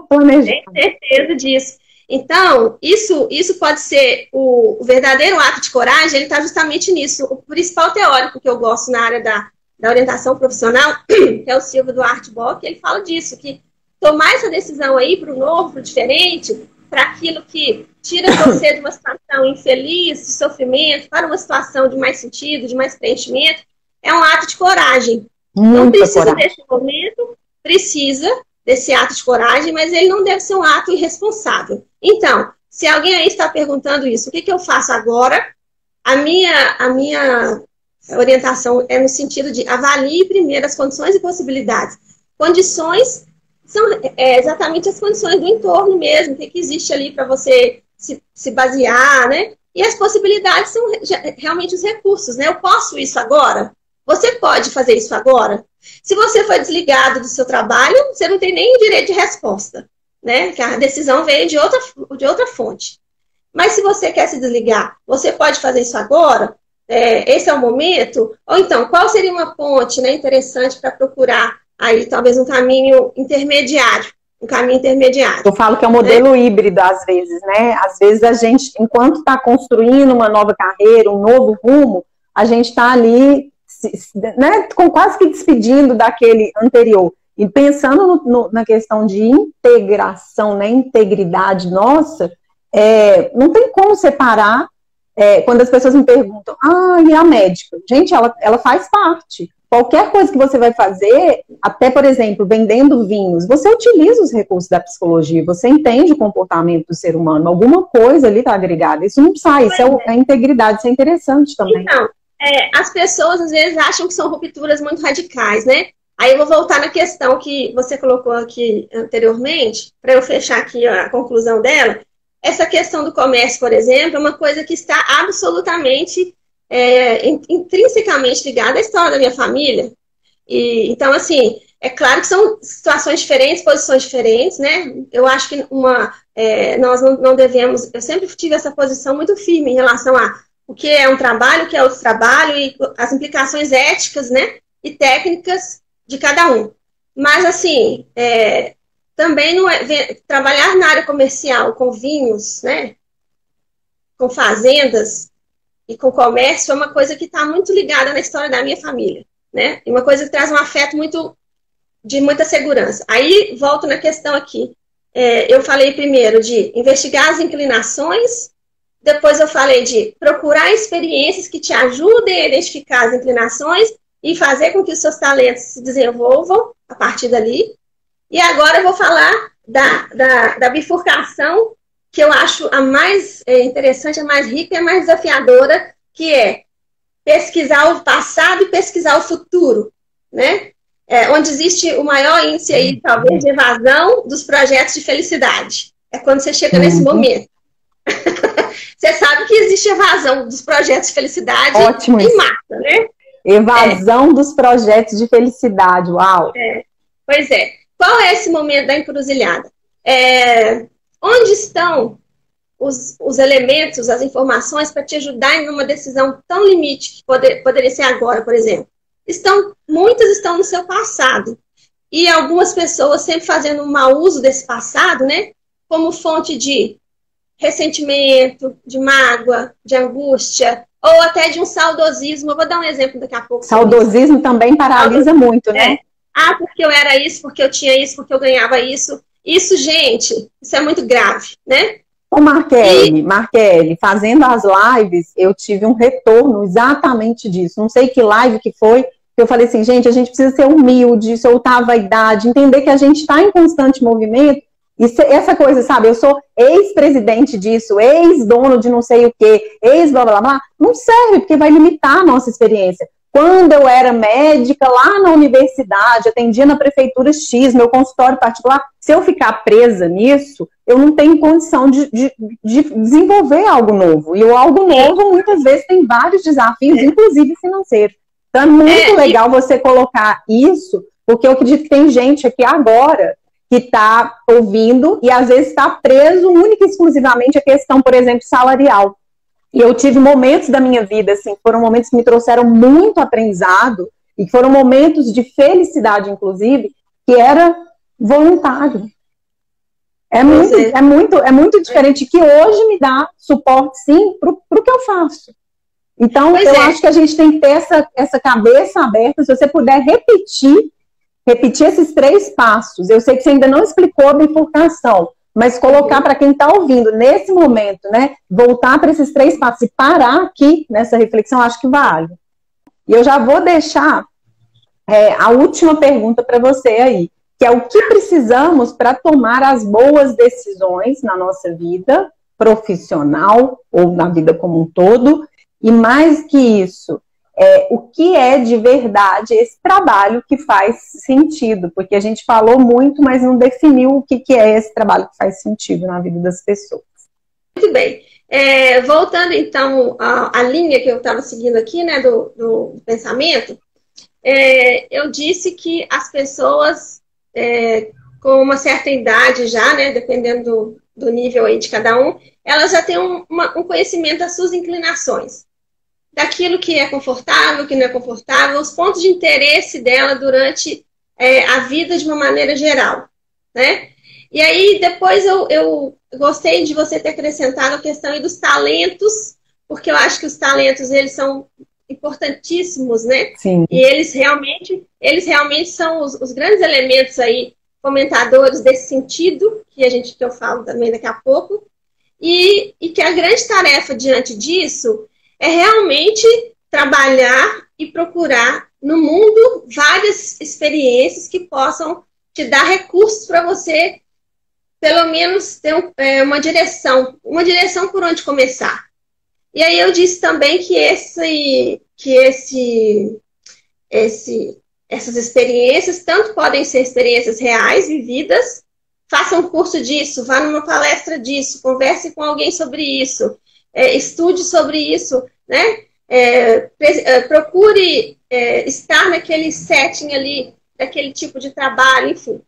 [SPEAKER 1] planejado.
[SPEAKER 2] Tenho certeza disso. Então, isso pode ser o verdadeiro ato de coragem, ele está justamente nisso. O principal teórico que eu gosto na área da orientação profissional, que é o Silvio Duarte Bock, ele fala disso, que tomar essa decisão aí para o novo, para o diferente, para aquilo que tira você de uma situação infeliz, de sofrimento, para uma situação de mais sentido, de mais preenchimento, é um ato de coragem. Não precisa desse momento, precisa desse ato de coragem, mas ele não deve ser um ato irresponsável. Então, se alguém aí está perguntando isso, o que eu faço agora? A minha orientação é no sentido de avalie primeiro as condições e possibilidades. Condições são exatamente as condições do entorno mesmo, o que existe ali para você se basear, né? E as possibilidades são realmente os recursos, né? Eu posso isso agora? Você pode fazer isso agora? Se você foi desligado do seu trabalho, você não tem nem direito de resposta, né? Que a decisão veio de outra fonte. Mas se você quer se desligar, você pode fazer isso agora? Esse é o momento? Ou então, qual seria uma ponte, né, interessante para procurar aí talvez um caminho intermediário? Eu
[SPEAKER 1] falo que é um modelo híbrido, às vezes, né? Às vezes a gente, enquanto está construindo uma nova carreira, um novo rumo, a gente está ali, né, quase que despedindo daquele anterior. E pensando na questão de integração, né, integridade nossa, não tem como separar. Quando as pessoas me perguntam, e a médica? Gente, ela faz parte. Qualquer coisa que você vai fazer, até, por exemplo, vendendo vinhos, você utiliza os recursos da psicologia, você entende o comportamento do ser humano, alguma coisa ali está agregada. Isso não sai, isso é a integridade, isso é interessante também.
[SPEAKER 2] Então, as pessoas às vezes acham que são rupturas muito radicais, né? Aí eu vou voltar na questão que você colocou aqui anteriormente, para eu fechar aqui a conclusão dela. Essa questão do comércio, por exemplo, é uma coisa que está absolutamente, intrinsecamente ligada à história da minha família. Então, assim, é claro que são situações diferentes, posições diferentes, né? Eu acho que nós não devemos... Eu sempre tive essa posição muito firme em relação a o que é um trabalho, o que é outro trabalho, e as implicações éticas, né, e técnicas de cada um. Mas, assim... também não trabalhar na área comercial com vinhos, né, com fazendas e com comércio é uma coisa que está muito ligada na história da minha família, né? E uma coisa que traz um afeto de muita segurança. Aí volto na questão aqui. Eu falei primeiro de investigar as inclinações, depois eu falei de procurar experiências que te ajudem a identificar as inclinações e fazer com que os seus talentos se desenvolvam a partir dali. E agora eu vou falar da bifurcação, que eu acho a mais interessante, a mais rica e a mais desafiadora, que é pesquisar o passado e pesquisar o futuro, né? Onde existe o maior índice aí, talvez, de evasão dos projetos de felicidade. É quando você chega nesse momento. Você sabe que existe evasão dos projetos de felicidade em massa, né?
[SPEAKER 1] Evasão dos projetos de felicidade, uau!
[SPEAKER 2] Pois é. Qual é esse momento da encruzilhada? Onde estão os elementos, as informações para te ajudar em uma decisão tão limite que poderia ser agora, por exemplo? Muitas estão no seu passado. E algumas pessoas sempre fazendo um mau uso desse passado, né? Como fonte de ressentimento, de mágoa, de angústia, ou até de um saudosismo. Eu vou dar um exemplo daqui a pouco.
[SPEAKER 1] Saudosismo também paralisa muito, né?
[SPEAKER 2] Porque eu era isso, porque eu tinha isso, porque eu ganhava isso. Isso, gente, isso é muito grave, né?
[SPEAKER 1] Ô, Marquele, fazendo as lives, eu tive um retorno exatamente disso. Não sei que live que foi, que eu falei assim, gente, a gente precisa ser humilde, soltar a vaidade, entender que a gente está em constante movimento. E essa coisa, sabe, eu sou ex-presidente disso, ex-dono de não sei o quê, ex-blá, blá, blá, não serve, porque vai limitar a nossa experiência. Quando eu era médica, lá na universidade, atendia na prefeitura X, meu consultório particular, se eu ficar presa nisso, eu não tenho condição de desenvolver algo novo. E o algo novo, muitas vezes, tem vários desafios, inclusive financeiros. Então, é muito legal você colocar isso, porque eu acredito que tem gente aqui agora que está ouvindo e, às vezes, está preso única e exclusivamente a questão, por exemplo, salarial. E eu tive momentos da minha vida, assim, foram momentos que me trouxeram muito aprendizado e foram momentos de felicidade, inclusive, que era voluntário. É muito diferente, que hoje me dá suporte, sim, para o que eu faço. Então, eu acho que a gente tem que ter essa cabeça aberta, se você puder repetir esses 3 passos. Eu sei que você ainda não explicou a bifurcação, mas colocar para quem está ouvindo nesse momento, né? Voltar para esses 3 passos e parar aqui nessa reflexão, acho que vale. E eu já vou deixar a última pergunta para você aí, que é o que precisamos para tomar as boas decisões na nossa vida profissional ou na vida como um todo, e mais que isso, o que é de verdade esse trabalho que faz sentido, porque a gente falou muito, mas não definiu o que é esse trabalho que faz sentido na vida das pessoas.
[SPEAKER 2] Muito bem. Voltando, então, à linha que eu estava seguindo aqui, né, do pensamento, eu disse que as pessoas com uma certa idade já, né, dependendo do nível aí de cada um, elas já têm um conhecimento das suas inclinações, daquilo que é confortável, que não é confortável, os pontos de interesse dela durante a vida de uma maneira geral, né? E aí, depois eu gostei de você ter acrescentado a questão aí dos talentos, porque eu acho que os talentos, eles são importantíssimos, né?
[SPEAKER 1] Sim.
[SPEAKER 2] E eles realmente são os grandes elementos aí, fomentadores desse sentido, que eu falo também daqui a pouco, e que a grande tarefa diante disso é realmente trabalhar e procurar no mundo várias experiências que possam te dar recursos para você, pelo menos, ter uma direção por onde começar. E aí eu disse também que essas experiências tanto podem ser experiências reais, vividas, faça um curso disso, vá numa palestra disso, converse com alguém sobre isso, estude sobre isso, né? Procure estar naquele setting ali, daquele tipo de trabalho, enfim.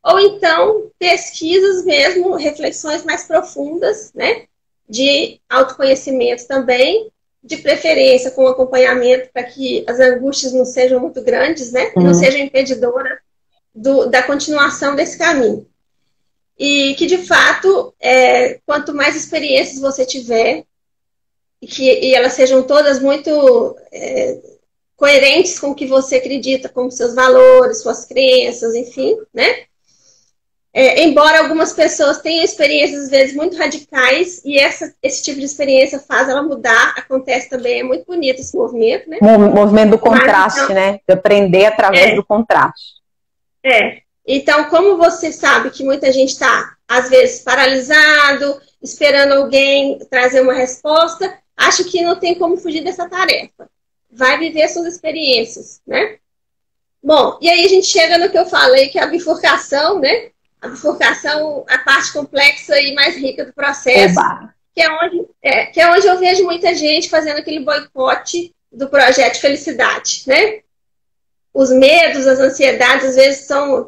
[SPEAKER 2] Ou então, pesquisas mesmo, reflexões mais profundas, né? De autoconhecimento também, de preferência com acompanhamento, para que as angústias não sejam muito grandes, né? E não sejam impedidoras da continuação desse caminho. E que, de fato, quanto mais experiências você tiver, e elas sejam todas muito coerentes com o que você acredita, com seus valores, suas crenças, enfim, né? Embora algumas pessoas tenham experiências, às vezes, muito radicais, e esse tipo de experiência faz ela mudar, acontece também, é muito bonito esse movimento, né?
[SPEAKER 1] O movimento do contraste,
[SPEAKER 2] Mas, então,
[SPEAKER 1] né? De aprender através do contraste.
[SPEAKER 2] Então, como você sabe que muita gente está, às vezes, paralisado, esperando alguém trazer uma resposta, acho que não tem como fugir dessa tarefa. Vai viver suas experiências, né? Bom, e aí a gente chega no que eu falei, que é a bifurcação, né? A bifurcação, a parte complexa e mais rica do processo, que é onde eu vejo muita gente fazendo aquele boicote do projeto de felicidade, né? Os medos, as ansiedades, às vezes, são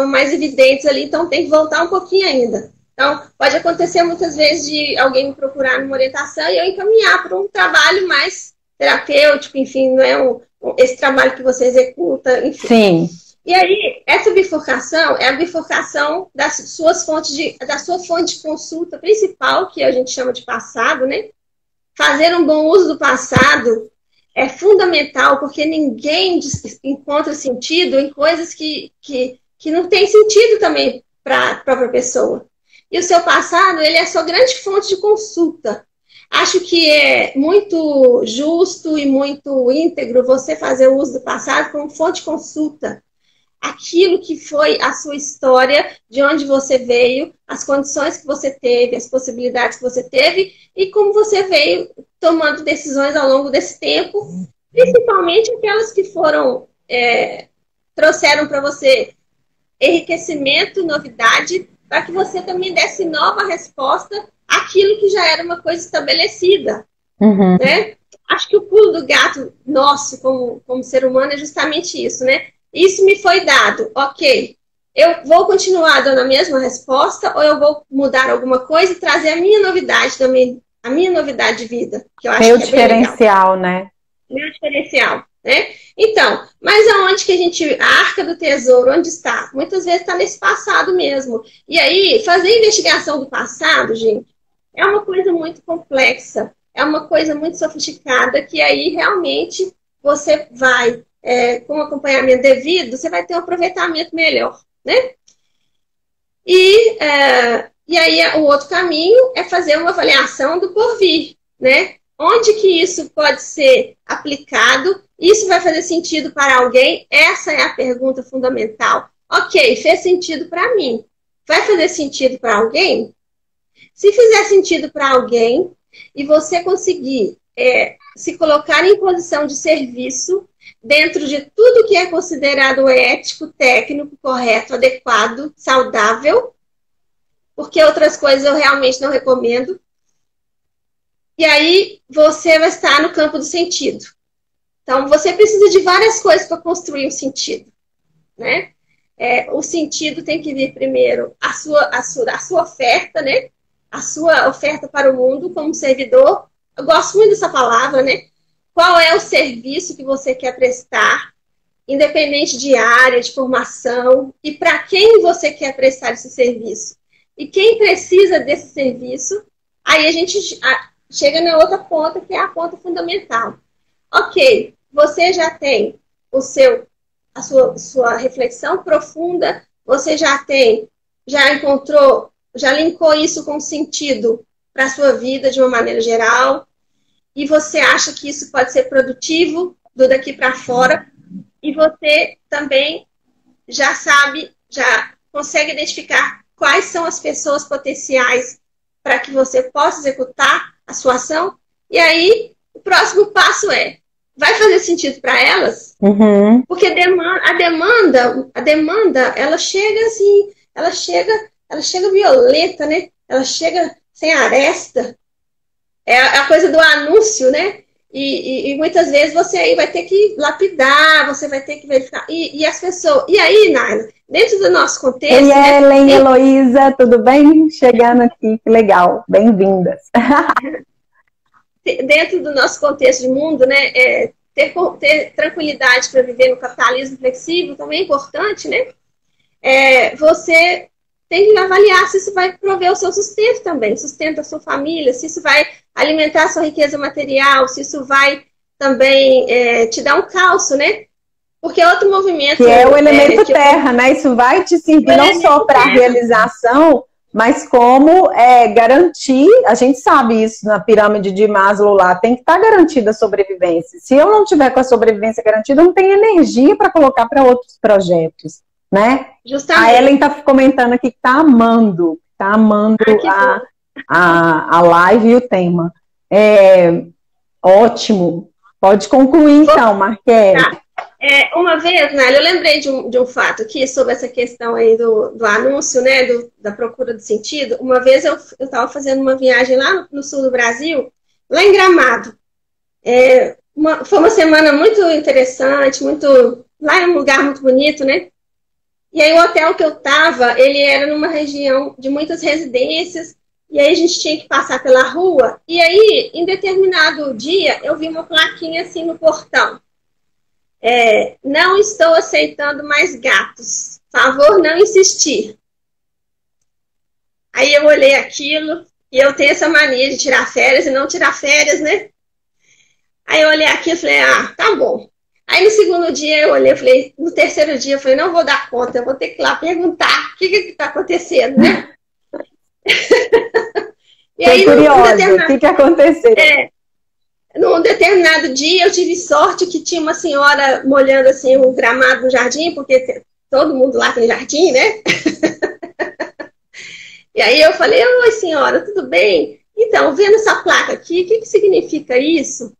[SPEAKER 2] mais evidentes ali, então tem que voltar um pouquinho ainda. Então, pode acontecer muitas vezes de alguém me procurar numa orientação e eu encaminhar para um trabalho mais terapêutico, enfim, não é esse trabalho que você executa, enfim.
[SPEAKER 1] Sim.
[SPEAKER 2] E aí, essa bifurcação é a bifurcação da sua fonte de consulta principal, que a gente chama de passado, né? Fazer um bom uso do passado é fundamental, porque ninguém encontra sentido em coisas que não tem sentido também para a própria pessoa. E o seu passado, ele é a sua grande fonte de consulta. Acho que é muito justo e muito íntegro você fazer o uso do passado como fonte de consulta. Aquilo que foi a sua história, de onde você veio, as condições que você teve, as possibilidades que você teve e como você veio tomando decisões ao longo desse tempo, principalmente aquelas que trouxeram para você enriquecimento, novidade, para que você também desse nova resposta àquilo que já era uma coisa estabelecida.
[SPEAKER 1] Uhum.
[SPEAKER 2] Né? Acho que o pulo do gato nosso como ser humano é justamente isso, né? Isso me foi dado, ok. Eu vou continuar dando a mesma resposta ou eu vou mudar alguma coisa e trazer a minha novidade também, a minha novidade de vida, que eu acho
[SPEAKER 1] Meu
[SPEAKER 2] que é
[SPEAKER 1] diferencial, né?
[SPEAKER 2] Meu diferencial, né? Então, mas aonde que a arca do tesouro, onde está? Muitas vezes está nesse passado mesmo. E aí, fazer investigação do passado, gente, é uma coisa muito complexa, é uma coisa muito sofisticada, que aí realmente você vai, com acompanhamento devido, você vai ter um aproveitamento melhor, né? E aí, o outro caminho é fazer uma avaliação do porvir, né? Onde que isso pode ser aplicado? Isso vai fazer sentido para alguém? Essa é a pergunta fundamental. Ok, fez sentido para mim. Vai fazer sentido para alguém? Se fizer sentido para alguém e você conseguir se colocar em posição de serviço dentro de tudo que é considerado ético, técnico, correto, adequado, saudável, porque outras coisas eu realmente não recomendo. E aí você vai estar no campo do sentido. Então, você precisa de várias coisas para construir um sentido, né? O sentido tem que vir primeiro a sua oferta, né? A sua oferta para o mundo como servidor. Eu gosto muito dessa palavra, né? Qual é o serviço que você quer prestar, independente de área, de formação, e para quem você quer prestar esse serviço. E quem precisa desse serviço, aí a gente chega na outra ponta, que é a ponta fundamental. Ok, você já tem a sua reflexão profunda, você já encontrou, já linkou isso com sentido para a sua vida de uma maneira geral, e você acha que isso pode ser produtivo do daqui para fora, e você também já consegue identificar quais são as pessoas potenciais para que você possa executar a sua ação. E aí, o próximo passo vai fazer sentido para elas?
[SPEAKER 1] Uhum.
[SPEAKER 2] Porque a demanda, ela chega assim, ela chega violenta, né? Ela chega sem aresta. É a coisa do anúncio, né? E muitas vezes você aí vai ter que lapidar, você vai ter que verificar. E as pessoas... E aí, Naila, dentro do nosso contexto...
[SPEAKER 1] Oi, Ellen, Heloísa, tudo bem? Chegando aqui, que legal. Bem-vindas.
[SPEAKER 2] Dentro do nosso contexto de mundo, né? Ter tranquilidade para viver no capitalismo flexível também é importante, né? Você tem que avaliar se isso vai prover o seu sustento também, sustento da sua família, se isso vai alimentar a sua riqueza material, se isso vai também te dar um calço, né? Porque é outro movimento...
[SPEAKER 1] Que é o elemento terra, né? Isso vai te servir não só para a realização, mas como garantir, a gente sabe isso na pirâmide de Maslow lá, tem que estar garantida a sobrevivência. Se eu não tiver com a sobrevivência garantida, eu não tenho energia para colocar para outros projetos, né?
[SPEAKER 2] Justamente.
[SPEAKER 1] A Ellen está comentando aqui que está amando a live e o tema. Ótimo. Pode concluir então, Marquele.
[SPEAKER 2] Tá. Uma vez, Nália, eu lembrei de um fato aqui sobre essa questão aí do anúncio, né, da procura do sentido. Uma vez eu estava fazendo uma viagem lá no sul do Brasil, lá em Gramado. Foi uma semana muito interessante, lá é um lugar muito bonito, né? E aí o hotel que eu estava, ele era numa região de muitas residências, e aí a gente tinha que passar pela rua, e aí, em determinado dia, eu vi uma plaquinha assim no portão. Não estou aceitando mais gatos. Favor não insistir. Aí eu olhei aquilo, e eu tenho essa mania de tirar férias e não tirar férias, né? Aí eu olhei aquilo e falei, tá bom. Aí no segundo dia eu olhei, no terceiro dia eu falei, não vou dar conta, eu vou ter que ir lá perguntar o que está acontecendo, né? E aí,
[SPEAKER 1] curiosa, o que aconteceu?
[SPEAKER 2] Num determinado dia eu tive sorte que tinha uma senhora molhando assim o gramado no jardim, porque todo mundo lá tem jardim, né? E aí eu falei, oi senhora, tudo bem? Então, vendo essa placa aqui, o que significa isso?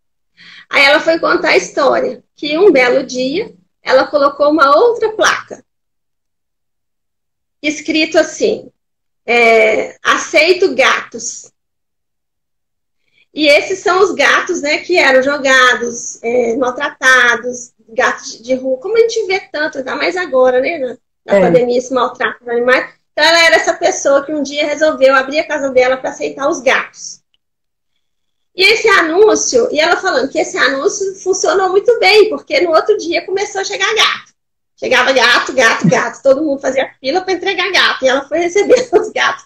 [SPEAKER 2] Aí ela foi contar a história, que um belo dia ela colocou uma outra placa, escrito assim, aceito gatos. E esses são os gatos, né, que eram jogados, maltratados, gatos de rua, como a gente vê tanto, ainda mais agora, né, na pandemia, esse maltrato dos animais. Então ela era essa pessoa que um dia resolveu abrir a casa dela para aceitar os gatos. E esse anúncio, e ela falando que esse anúncio funcionou muito bem, porque no outro dia começou a chegar gato. Chegava gato, gato, gato, todo mundo fazia fila para entregar gato, e ela foi recebendo os gatos,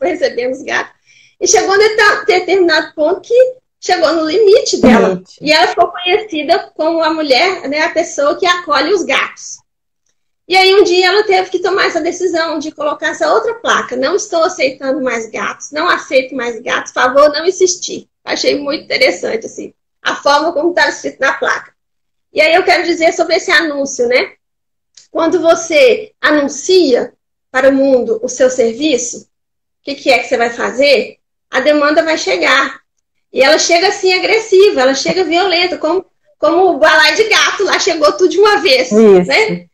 [SPEAKER 2] e chegou a determinado ponto que chegou no limite dela. E ela ficou conhecida como a mulher, né, a pessoa que acolhe os gatos. E aí um dia ela teve que tomar essa decisão de colocar essa outra placa. Não estou aceitando mais gatos, não aceito mais gatos, favor não insistir. Achei muito interessante, assim, a forma como estava escrito na placa. E aí eu quero dizer sobre esse anúncio, né? Quando você anuncia para o mundo o seu serviço, o que é que você vai fazer? A demanda vai chegar. E ela chega assim agressiva, ela chega violenta, como o balai de gato, lá chegou tudo de uma vez, né?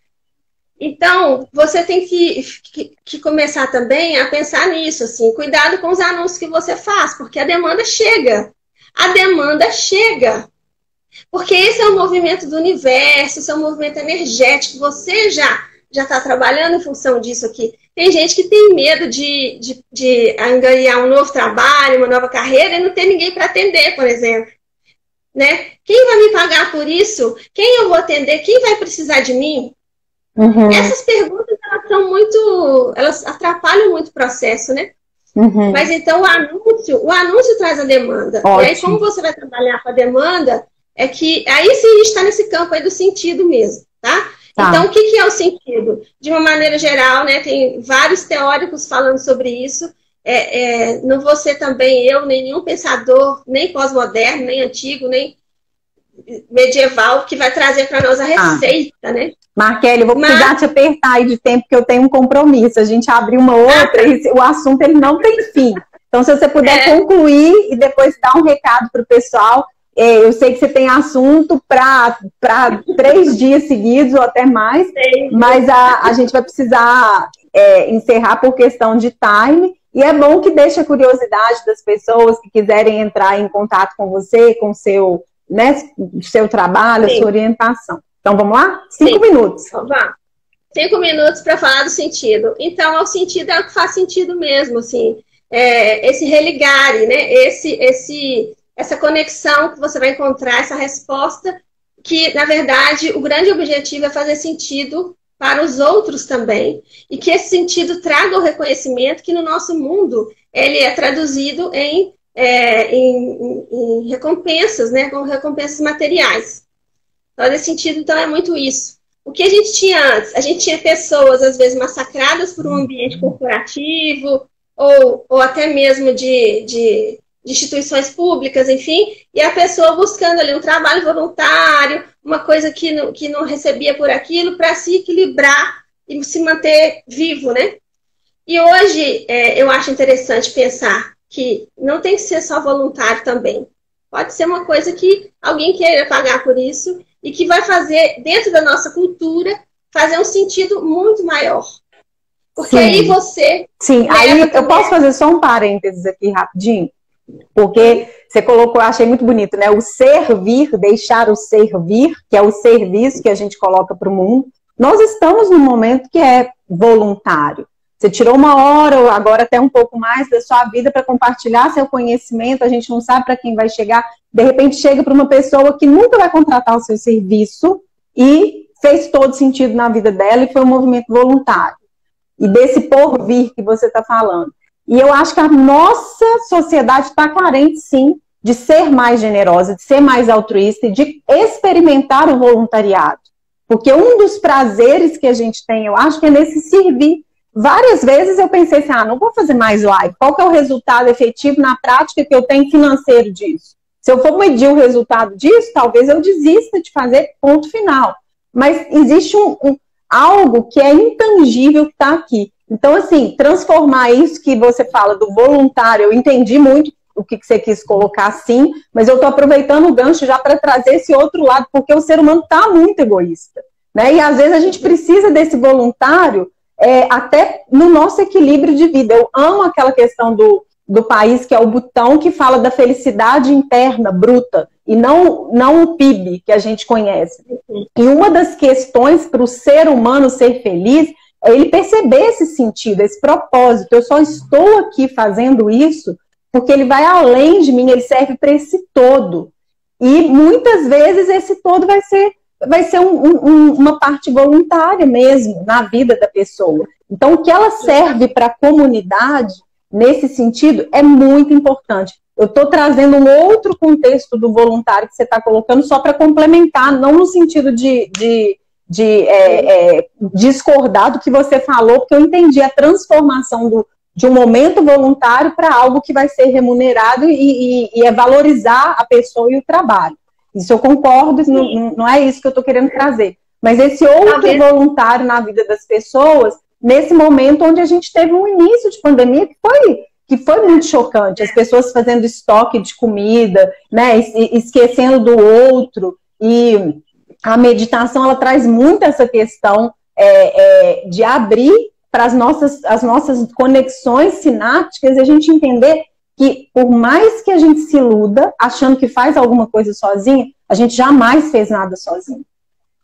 [SPEAKER 2] Então, você tem que começar também a pensar nisso, assim, cuidado com os anúncios que você faz, porque a demanda chega. A demanda chega. Porque esse é o movimento do universo, esse é um movimento energético, você já está trabalhando em função disso aqui. Tem gente que tem medo de angariar um novo trabalho, uma nova carreira e não ter ninguém para atender, por exemplo. Né? Quem vai me pagar por isso? Quem eu vou atender? Quem vai precisar de mim? Uhum. Essas perguntas, elas atrapalham muito o processo, né? Uhum. Mas então o anúncio traz a demanda. Ótimo. E aí, como você vai trabalhar com a demanda, aí sim a gente está nesse campo aí do sentido mesmo, tá? Então, o que é o sentido? De uma maneira geral, né? Tem vários teóricos falando sobre isso. Não vou ser também eu, nem nenhum pensador, nem pós-moderno, nem antigo, nem medieval, que vai trazer para nós a receita, né?
[SPEAKER 1] Marquele, eu vou precisar te apertar aí de tempo, porque eu tenho um compromisso. A gente abre uma outra e o assunto ele não tem fim. Então, se você puder concluir e depois dar um recado para o pessoal. Eu sei que você tem assunto para 3 dias seguidos ou até mais, mas a gente vai precisar encerrar por questão de time. E é bom que deixe a curiosidade das pessoas que quiserem entrar em contato com você, com o seu, né, seu trabalho, a sua orientação. Então, vamos lá? 5 minutos.
[SPEAKER 2] Então, vá. 5 minutos para falar do sentido. Então, o sentido é o que faz sentido mesmo, assim. Esse religare, né? Essa conexão que você vai encontrar, essa resposta, que, na verdade, o grande objetivo é fazer sentido para os outros também. E que esse sentido traga o reconhecimento que no nosso mundo ele é traduzido em recompensas, né? Com recompensas materiais. Então, nesse sentido, então, é muito isso. o que a gente tinha antes? A gente tinha pessoas, às vezes, massacradas por um ambiente corporativo, ou até mesmo de instituições públicas, enfim, e a pessoa buscando ali um trabalho voluntário, uma coisa que não recebia por aquilo, para se equilibrar e se manter vivo, né? E hoje eu acho interessante pensar que não tem que ser só voluntário também. Pode ser uma coisa que alguém queira pagar por isso e que vai fazer, dentro da nossa cultura, fazer um sentido muito maior. Porque aí você...
[SPEAKER 1] Sim, aí eu posso fazer só um parênteses aqui rapidinho? Porque você colocou, eu achei muito bonito, né? O servir, deixar o servir, que é o serviço que a gente coloca para o mundo. Nós estamos num momento que é voluntário. Você tirou uma hora, ou agora até um pouco mais da sua vida para compartilhar seu conhecimento, a gente não sabe para quem vai chegar. De repente chega para uma pessoa que nunca vai contratar o seu serviço e fez todo sentido na vida dela e foi um movimento voluntário. E desse porvir que você está falando. E eu acho que a nossa sociedade está carente, sim, de ser mais generosa, de ser mais altruísta e de experimentar o voluntariado. Porque um dos prazeres que a gente tem, eu acho que é nesse servir. Várias vezes eu pensei assim, não vou fazer mais live. Qual que é o resultado efetivo na prática que eu tenho financeiro disso? Se eu for medir o resultado disso, talvez eu desista de fazer ponto final. Mas existe algo que é intangível que está aqui. Então, assim, transformar isso que você fala do voluntário, eu entendi muito o que você quis colocar assim, mas eu estou aproveitando o gancho já para trazer esse outro lado, porque o ser humano está muito egoísta, né? E às vezes a gente precisa desse voluntário até no nosso equilíbrio de vida. Eu amo aquela questão do país, que é o Butão, que fala da felicidade interna, bruta, e não o PIB que a gente conhece. E uma das questões para o ser humano ser feliz é ele perceber esse sentido, esse propósito. Eu só estou aqui fazendo isso porque ele vai além de mim, ele serve para esse todo. E muitas vezes esse todo vai ser uma parte voluntária mesmo na vida da pessoa. Então, o que ela serve para a comunidade, nesse sentido, é muito importante. Eu estou trazendo um outro contexto do voluntário que você está colocando só para complementar, não no sentido de discordar do que você falou, porque eu entendi a transformação de um momento voluntário para algo que vai ser remunerado e é valorizar a pessoa e o trabalho. Isso eu concordo, não é isso que eu estou querendo trazer. Mas esse outro voluntário na vida das pessoas, nesse momento onde a gente teve um início de pandemia que foi muito chocante. As pessoas fazendo estoque de comida, né, esquecendo do outro. E a meditação, ela traz muito essa questão de abrir para as nossas conexões sinápticas e a gente entender que por mais que a gente se iluda, achando que faz alguma coisa sozinha, a gente jamais fez nada sozinho.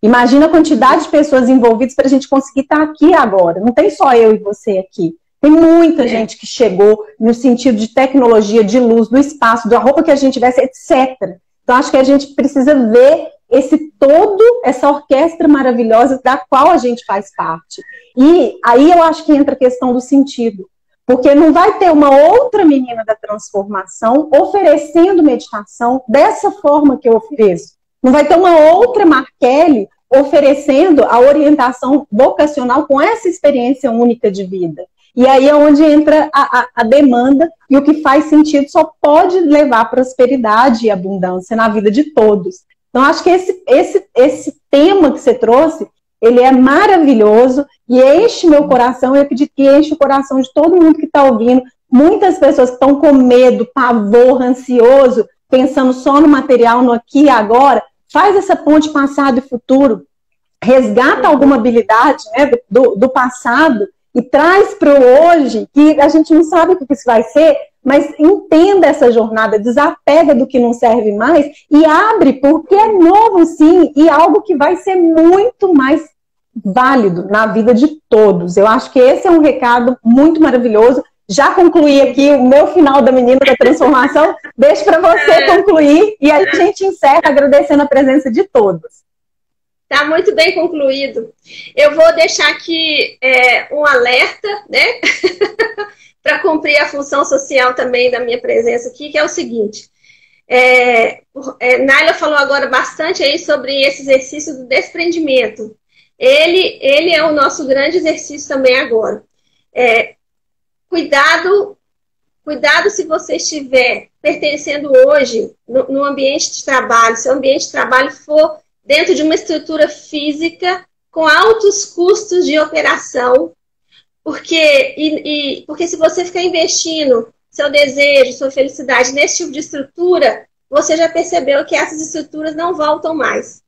[SPEAKER 1] Imagina a quantidade de pessoas envolvidas para a gente conseguir estar aqui agora. Não tem só eu e você aqui. Tem muita gente que chegou no sentido de tecnologia, de luz, do espaço, da roupa que a gente tivesse, etc. Então, acho que a gente precisa ver esse todo, essa orquestra maravilhosa da qual a gente faz parte. E aí eu acho que entra a questão do sentido. Porque não vai ter uma outra menina da transformação oferecendo meditação dessa forma que eu ofereço. Não vai ter uma outra Marquele oferecendo a orientação vocacional com essa experiência única de vida. E aí é onde entra a demanda e o que faz sentido só pode levar prosperidade e abundância na vida de todos. Então, acho que esse tema que você trouxe, ele é maravilhoso e enche meu coração, eu acredito que enche o coração de todo mundo que está ouvindo. Muitas pessoas que estão com medo, pavor, ansioso, pensando só no material, no aqui e agora, faz essa ponte passado e futuro, resgata alguma habilidade, né, do passado e traz para o hoje, que a gente não sabe o que isso vai ser, mas entenda essa jornada, desapega do que não serve mais e abre, porque é novo sim, e algo que vai ser muito mais válido na vida de todos. Eu acho que esse é um recado muito maravilhoso. Já concluí aqui o meu final da Menina da Transformação, deixo para você concluir e aí a gente encerra agradecendo a presença de todos.
[SPEAKER 2] Tá muito bem concluído. Eu vou deixar aqui um alerta, né? para cumprir a função social também da minha presença aqui, que é o seguinte. Naila falou agora bastante aí sobre esse exercício do desprendimento. Ele é o nosso grande exercício também agora. Cuidado se você estiver pertencendo hoje no ambiente de trabalho, se o ambiente de trabalho for dentro de uma estrutura física com altos custos de operação, porque se você ficar investindo seu desejo, sua felicidade nesse tipo de estrutura, você já percebeu que essas estruturas não voltam mais.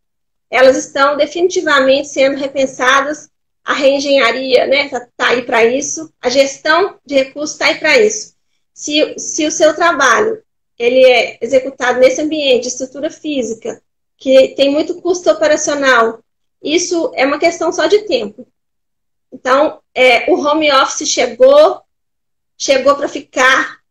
[SPEAKER 2] Elas estão definitivamente sendo repensadas, a reengenharia, né, tá aí para isso, a gestão de recursos está aí para isso. Se o seu trabalho ele é executado nesse ambiente de estrutura física, que tem muito custo operacional, isso é uma questão só de tempo. Então, o home office chegou para ficar,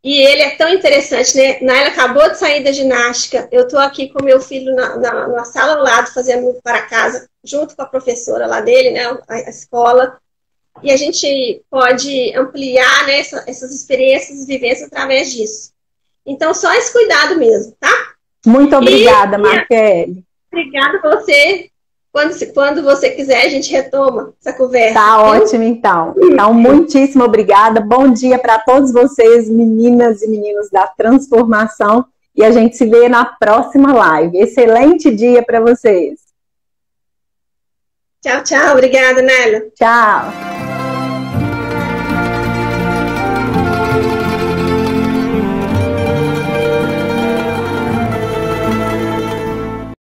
[SPEAKER 2] e ele é tão interessante, né? Naila acabou de sair da ginástica, eu estou aqui com meu filho na sala ao lado, fazendo para casa, junto com a professora lá dele, né? A escola, e a gente pode ampliar, né, essas experiências e vivências através disso. Então, só esse cuidado mesmo, tá?
[SPEAKER 1] Muito obrigada, Marquele.
[SPEAKER 2] Obrigada a você. Quando você quiser, a gente retoma essa conversa.
[SPEAKER 1] Tá ótimo, então. Então, muitíssimo obrigada. Bom dia para todos vocês, meninas e meninos da transformação. E a gente se vê na próxima live. Excelente dia para vocês.
[SPEAKER 2] Tchau, tchau. Obrigada, Nélia.
[SPEAKER 1] Tchau.